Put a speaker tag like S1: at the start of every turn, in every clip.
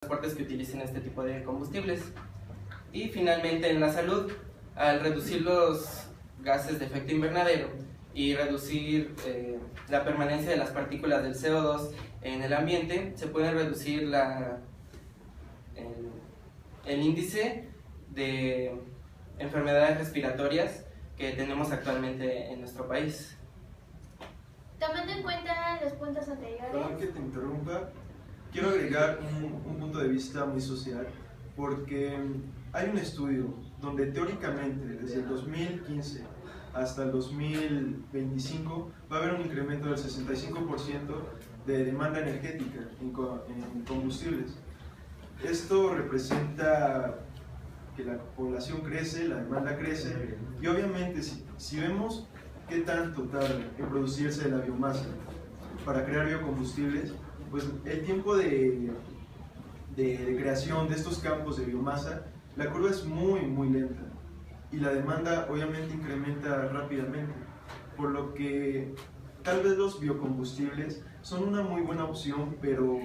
S1: transportes que utilicen este tipo de combustibles. Y finalmente en la salud, al reducir los gases de efecto invernadero y reducir la permanencia de las partículas del CO2 en el ambiente, se puede reducir el índice de enfermedades respiratorias que tenemos actualmente en nuestro país.
S2: Tomando en cuenta los puntos anteriores...
S3: Perdón que te interrumpa, quiero agregar un punto de vista muy social, porque hay un estudio donde teóricamente desde el 2015 hasta el 2025 va a haber un incremento del 65% de demanda energética en combustibles. Esto representa que la población crece, la demanda crece, y obviamente si vemos qué tanto tarda en producirse la biomasa para crear biocombustibles, pues el tiempo de creación de estos campos de biomasa, la curva es muy lenta y la demanda obviamente incrementa rápidamente, por lo que tal vez los biocombustibles son una muy buena opción, pero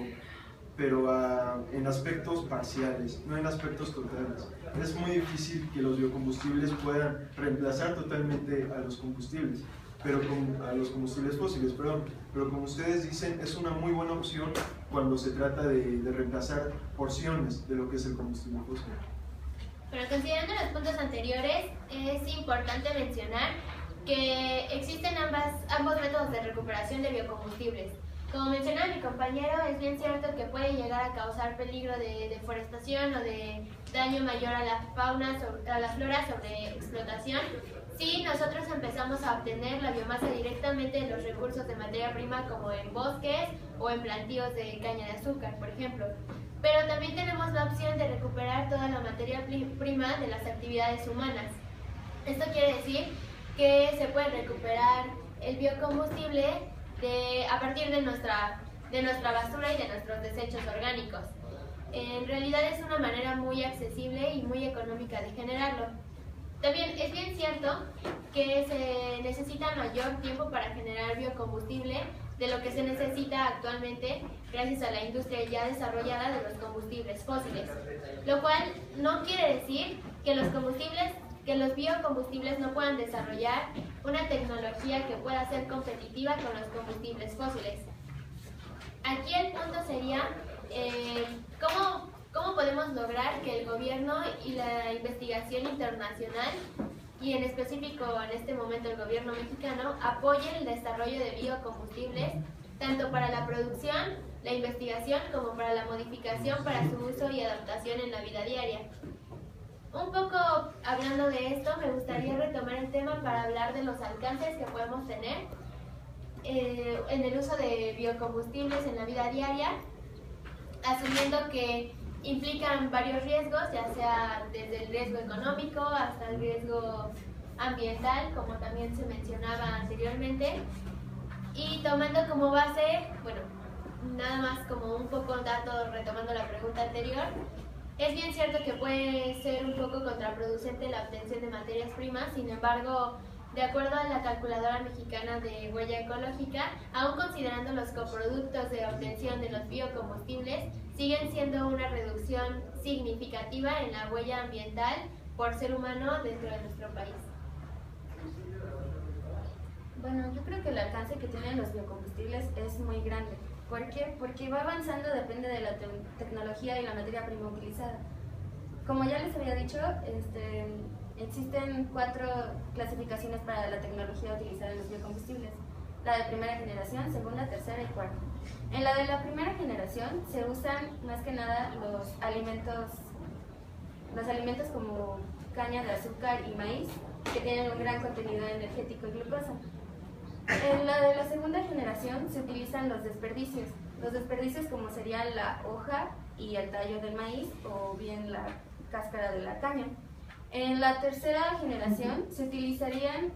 S3: en aspectos parciales, no en aspectos totales. Es muy difícil que los biocombustibles puedan reemplazar totalmente a los combustibles, a los combustibles fósiles, pero como ustedes dicen, es una muy buena opción cuando se trata de reemplazar porciones de lo que es el combustible fósil.
S2: Pero considerando los puntos anteriores, es importante mencionar que existen ambos métodos de recuperación de biocombustibles. Como mencionaba mi compañero, es bien cierto que puede llegar a causar peligro de deforestación o de daño mayor a la fauna, a la flora sobre explotación, si nosotros empezamos a obtener la biomasa directamente de los recursos de materia prima, como en bosques o en plantíos de caña de azúcar, por ejemplo. Pero también tenemos la opción de recuperar toda la materia prima de las actividades humanas. Esto quiere decir que se puede recuperar el biocombustible a partir de nuestra basura y de nuestros desechos orgánicos. En realidad es una manera muy accesible y muy económica de generarlo. También es bien cierto que se necesita mayor tiempo para generar biocombustible de lo que se necesita actualmente gracias a la industria ya desarrollada de los combustibles fósiles, lo cual no quiere decir que los biocombustibles no puedan desarrollar una tecnología que pueda ser competitiva con los combustibles fósiles. Aquí el punto sería ¿cómo podemos lograr que el gobierno y la investigación internacional, y en específico en este momento el gobierno mexicano, apoyen el desarrollo de biocombustibles, tanto para la producción, la investigación, como para la modificación para su uso y adaptación en la vida diaria? Un poco hablando de esto, me gustaría retomar el tema para hablar de los alcances que podemos tener en el uso de biocombustibles en la vida diaria, asumiendo que implican varios riesgos, ya sea desde el riesgo económico hasta el riesgo ambiental, como también se mencionaba anteriormente, y tomando como base, bueno, nada más como un poco dato retomando la pregunta anterior, es bien cierto que puede ser un poco contraproducente la obtención de materias primas, sin embargo, de acuerdo a la calculadora mexicana de huella ecológica, aún considerando los coproductos de obtención de los biocombustibles, siguen siendo una reducción significativa en la huella ambiental por ser humano dentro de nuestro país.
S4: Bueno, yo creo que el alcance que tienen los biocombustibles es muy grande. ¿Por qué? Porque va avanzando, depende de la tecnología y la materia prima utilizada. Como ya les había dicho, existen 4 clasificaciones para la tecnología utilizada en los biocombustibles: la de primera generación, segunda, tercera y cuarta. En la de la primera generación se usan más que nada los alimentos como caña de azúcar y maíz, que tienen un gran contenido energético y glucosa. En la de la segunda generación se utilizan los desperdicios como serían la hoja y el tallo del maíz, o bien la cáscara de la caña. En la tercera generación se utilizarían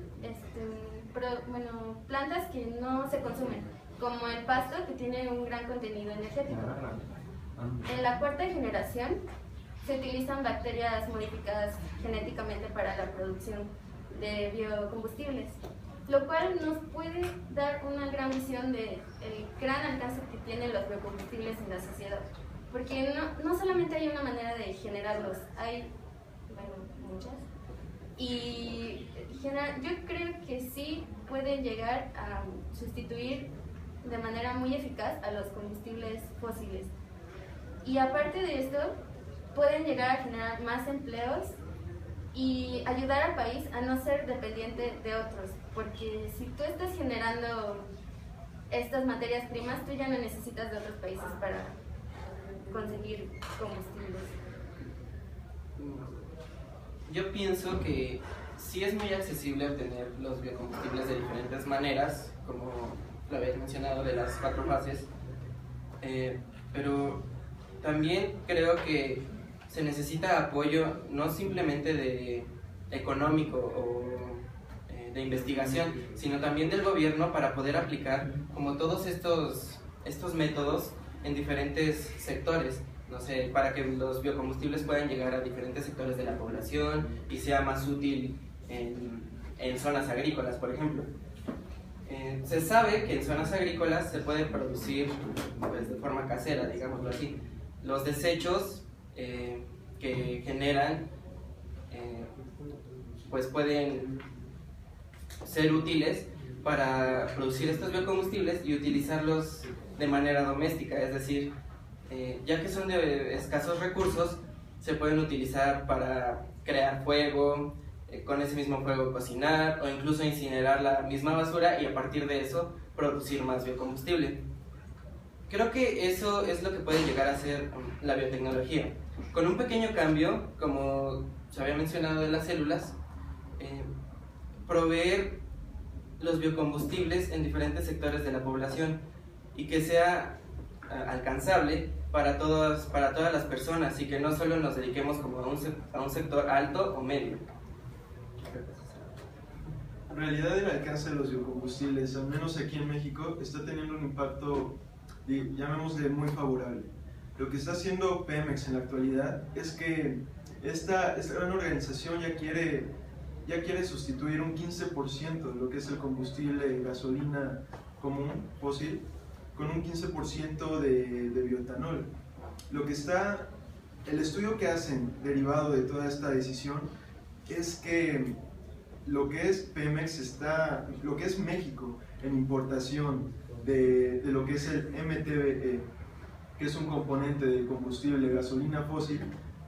S4: plantas que no se consumen, como el pasto, que tiene un gran contenido energético. En la cuarta generación se utilizan bacterias modificadas genéticamente para la producción de biocombustibles, lo cual nos puede dar una gran visión del gran alcance que tienen los biocombustibles en la sociedad. porque no solamente hay una manera de generarlos, hay, bueno, muchas. Y yo creo que sí pueden llegar a sustituir de manera muy eficaz a los combustibles fósiles. Y aparte de esto, pueden llegar a generar más empleos y ayudar al país a no ser dependiente de otros, porque si tú estás generando estas materias primas, tú ya no necesitas de otros países para conseguir combustibles.
S1: Yo pienso que sí es muy accesible obtener los biocombustibles de diferentes maneras, como lo habéis mencionado, de las 4 fases, pero también creo que se necesita apoyo no simplemente de económico o de investigación, sino también del gobierno para poder aplicar como todos estos métodos en diferentes sectores. No sé, para que los biocombustibles puedan llegar a diferentes sectores de la población y sea más útil en zonas agrícolas, por ejemplo. Se sabe que en zonas agrícolas se puede producir pues, de forma casera, digámoslo así. Los desechos que generan pues pueden ser útiles para producir estos biocombustibles y utilizarlos de manera doméstica, es decir, ya que son de escasos recursos, se pueden utilizar para crear fuego, con ese mismo fuego cocinar o incluso incinerar la misma basura y a partir de eso producir más biocombustible. Creo que eso es lo que puede llegar a ser la biotecnología. Con un pequeño cambio, como se había mencionado de las células, proveer los biocombustibles en diferentes sectores de la población y que sea alcanzable para todas las personas y que no solo nos dediquemos como a un sector alto o medio.
S3: En realidad el alcance de los biocombustibles, al menos aquí en México, está teniendo un impacto, llamémosle, muy favorable. Lo que está haciendo Pemex en la actualidad es que esta gran organización ya quiere sustituir un 15% de lo que es el combustible de gasolina común, fósil, con un 15% de bioetanol. El estudio que hacen derivado de toda esta decisión es que lo que es Pemex lo que es México en importación de lo que es el MTBE, que es un componente de combustible de gasolina fósil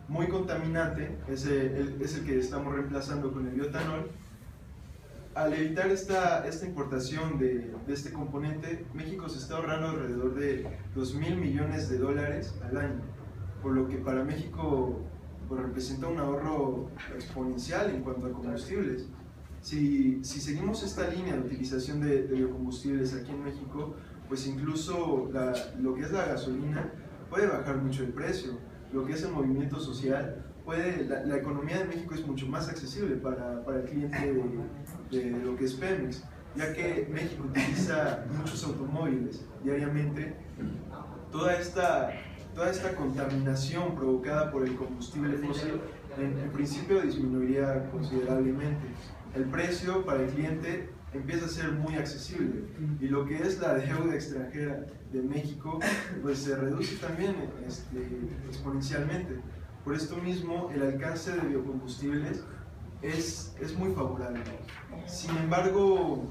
S3: muy contaminante, es el que estamos reemplazando con el bioetanol. Al evitar esta importación de este componente, México se está ahorrando alrededor de $2,000 millones al año, por lo que para México pues, representa un ahorro exponencial en cuanto a combustibles. Si seguimos esta línea de utilización de biocombustibles aquí en México, pues incluso lo que es la gasolina puede bajar mucho el precio, lo que es el movimiento social, la economía de México es mucho más accesible para el cliente de lo que es Pemex, ya que México utiliza muchos automóviles diariamente. Toda esta contaminación provocada por el combustible fósil en principio disminuiría considerablemente. El precio para el cliente empieza a ser muy accesible y lo que es la deuda extranjera de México pues se reduce también exponencialmente. Por esto mismo el alcance de biocombustibles es muy favorable. Sin embargo,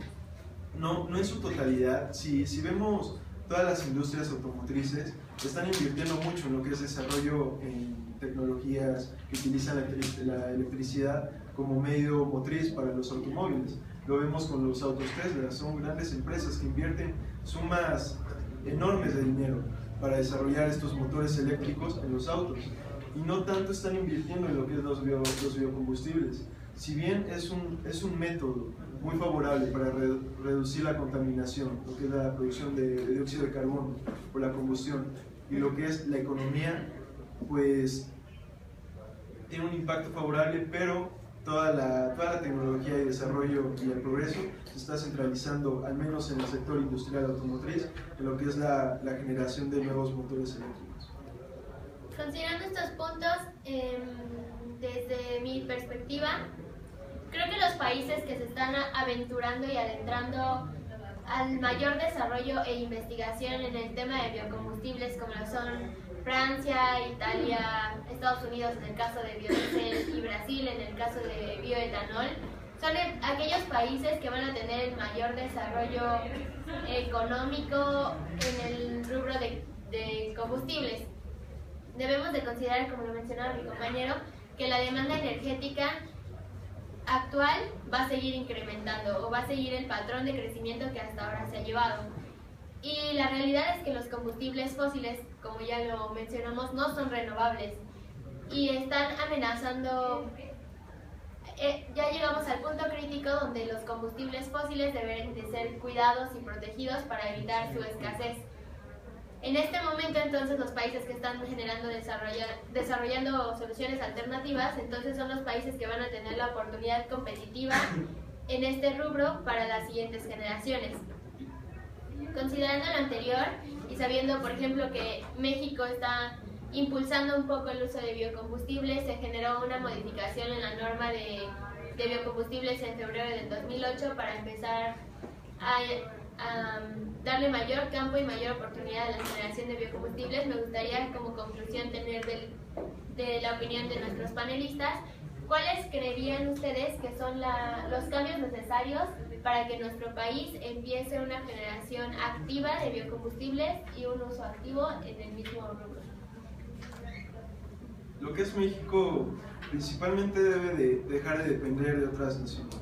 S3: no en su totalidad. Si vemos todas las industrias automotrices están invirtiendo mucho en lo que es desarrollo en tecnologías que utilizan la electricidad como medio motriz para los automóviles. Lo vemos con los autos Tesla, son grandes empresas que invierten sumas enormes de dinero para desarrollar estos motores eléctricos en los autos y no tanto están invirtiendo en lo que es los biocombustibles. Si bien es un método muy favorable para reducir la contaminación, lo que es la producción de dióxido de carbono por la combustión y lo que es la economía, pues tiene un impacto favorable, pero toda la tecnología y desarrollo y el progreso se está centralizando, al menos en el sector industrial automotriz, en lo que es la generación de nuevos motores eléctricos.
S2: Considerando estos puntos, desde mi perspectiva, creo que los países que se están aventurando y adentrando al mayor desarrollo e investigación en el tema de biocombustibles, como lo son Francia, Italia, Estados Unidos en el caso de biodiesel y Brasil en el caso de bioetanol, son aquellos países que van a tener el mayor desarrollo económico en el rubro de combustibles. Debemos de considerar, como lo mencionaba mi compañero, que la demanda energética actual va a seguir incrementando o va a seguir el patrón de crecimiento que hasta ahora se ha llevado. Y la realidad es que los combustibles fósiles, como ya lo mencionamos, no son renovables y están amenazando. Ya llegamos al punto crítico donde los combustibles fósiles deben de ser cuidados y protegidos para evitar su escasez. En este momento, entonces, los países que están desarrollando soluciones alternativas, entonces son los países que van a tener la oportunidad competitiva en este rubro para las siguientes generaciones. Considerando lo anterior y sabiendo, por ejemplo, que México está impulsando un poco el uso de biocombustibles, se generó una modificación en la norma de biocombustibles en febrero del 2008 para empezar a darle mayor campo y mayor oportunidad a la generación de biocombustibles. Me gustaría como conclusión tener de la opinión de nuestros panelistas, ¿cuáles creerían ustedes que son los cambios necesarios para que nuestro país empiece una generación activa de biocombustibles y un uso activo en el mismo rubro?
S3: Lo que es México principalmente debe de dejar de depender de otras naciones.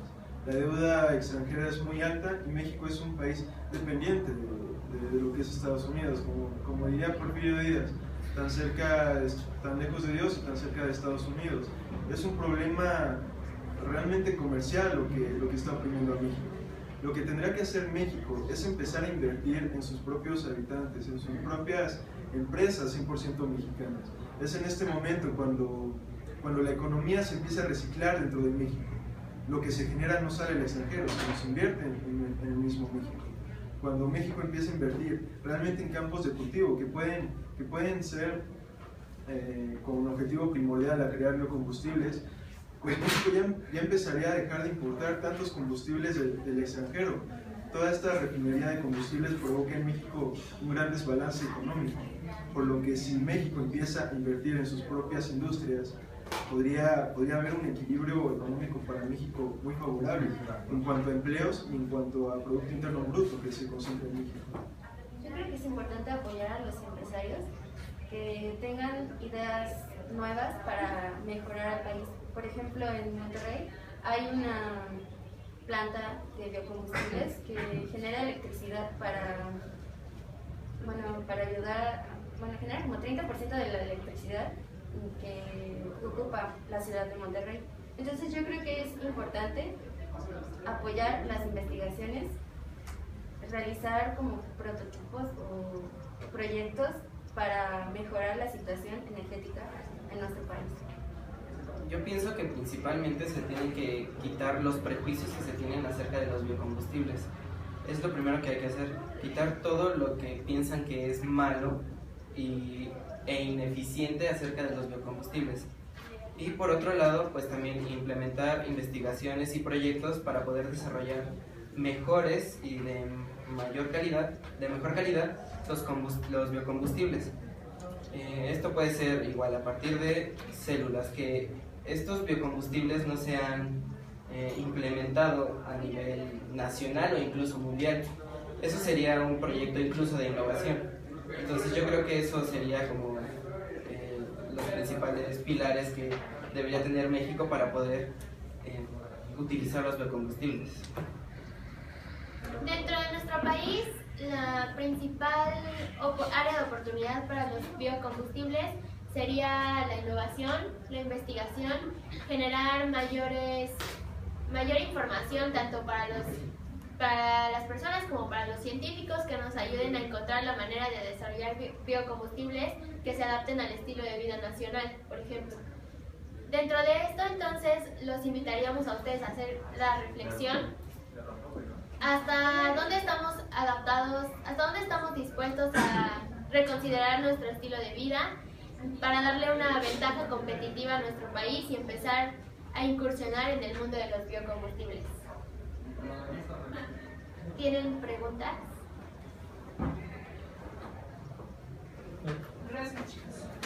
S3: La deuda extranjera es muy alta y México es un país dependiente de lo que es Estados Unidos, como diría Porfirio Díaz, tan lejos de Dios y tan cerca de Estados Unidos. Es un problema realmente comercial lo que está oprimiendo a México. Lo que tendrá que hacer México es empezar a invertir en sus propios habitantes, en sus propias empresas 100% mexicanas. Es en este momento cuando la economía se empieza a reciclar dentro de México. Lo que se genera no sale al extranjero, sino se invierte en el mismo México. Cuando México empieza a invertir realmente en campos de cultivo que pueden ser con un objetivo primordial a crear biocombustibles, pues México ya empezaría a dejar de importar tantos combustibles del extranjero. Toda esta refinería de combustibles provoca en México un gran desbalance económico, por lo que si México empieza a invertir en sus propias industrias, podría haber un equilibrio económico para México muy favorable en cuanto a empleos y en cuanto a Producto Interno Bruto que se concentra en México.
S4: Yo creo que es importante apoyar a los empresarios que tengan ideas nuevas para mejorar al país. Por ejemplo, en Monterrey hay una planta de biocombustibles que genera electricidad para ayudar, genera como 30% de la electricidad que ocupa la ciudad de Monterrey. Entonces yo creo que es importante apoyar las investigaciones, realizar como prototipos o proyectos para mejorar la situación energética en nuestro país.
S1: Yo pienso que principalmente se tienen que quitar los prejuicios que se tienen acerca de los biocombustibles. Es lo primero que hay que hacer, quitar todo lo que piensan que es malo e ineficiente acerca de los biocombustibles. Y por otro lado, pues también implementar investigaciones y proyectos para poder desarrollar mejores y de mejor calidad los biocombustibles. Esto puede ser igual a partir de células, que estos biocombustibles no se han implementado a nivel nacional o incluso mundial. Eso sería un proyecto incluso de innovación. Entonces yo creo que eso sería como los principales pilares que debería tener México para poder utilizar los biocombustibles.
S2: Dentro de nuestro país, la principal área de oportunidad para los biocombustibles sería la innovación, la investigación, generar mayor información tanto para las personas como para los científicos, que nos ayuden a encontrar la manera de desarrollar biocombustibles que se adapten al estilo de vida nacional, por ejemplo. Dentro de esto, entonces, los invitaríamos a ustedes a hacer la reflexión. ¿Hasta dónde estamos adaptados? ¿Hasta dónde estamos dispuestos a reconsiderar nuestro estilo de vida para darle una ventaja competitiva a nuestro país y empezar a incursionar en el mundo de los biocombustibles? ¿Tienen preguntas?
S5: Gracias, chicas.